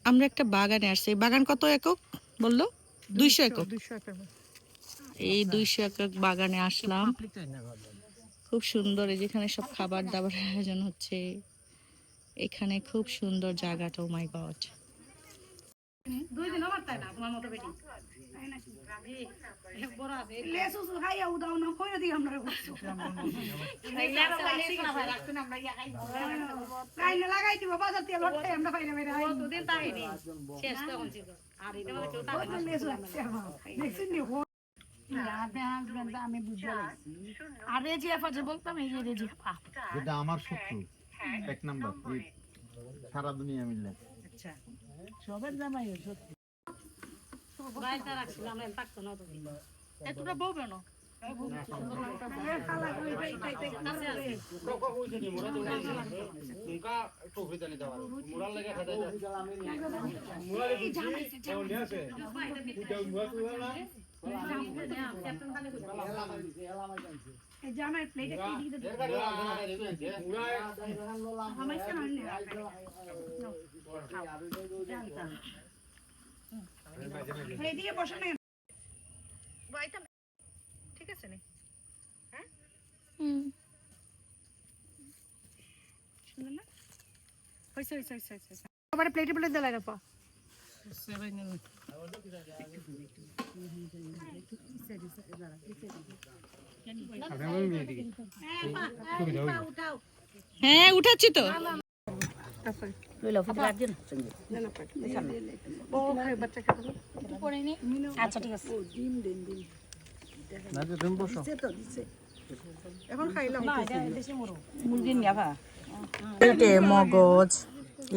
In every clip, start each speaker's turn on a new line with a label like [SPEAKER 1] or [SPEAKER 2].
[SPEAKER 1] আমরা একটা বাগানে আসছি। বাগান কত একক বললো? 200 একক। এই 200 একক বাগানে আসলাম। খুব সুন্দর, এই যেখানে সব খাবার দাবার আয়োজন হচ্ছে। এখানে খুব সুন্দর জায়গাটা। ও মাই গড,
[SPEAKER 2] আমার শত্রু এক নাম্বার সারা দুনিয়া মিললে।
[SPEAKER 1] আচ্ছা
[SPEAKER 3] সবের জামাই সত্যি বাইরে রাখছিলাম আমি থাকতো না তো
[SPEAKER 1] এতটা বলবে না। ঠিক আছে নি? হ্যাঁ সুন্দর না? হইছে হইছে হইছে হইছে। আবার প্লেটে প্লেট দিলাই রাখো। হ্যাঁ উঠাচ্ছি তো।
[SPEAKER 3] আচ্ছা ঠিক আছে
[SPEAKER 1] মগজ,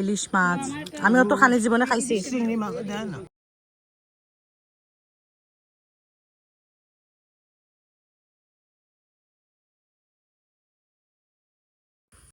[SPEAKER 1] ইলিশ মাছ আমি অত খালি জীবনে খাইছি।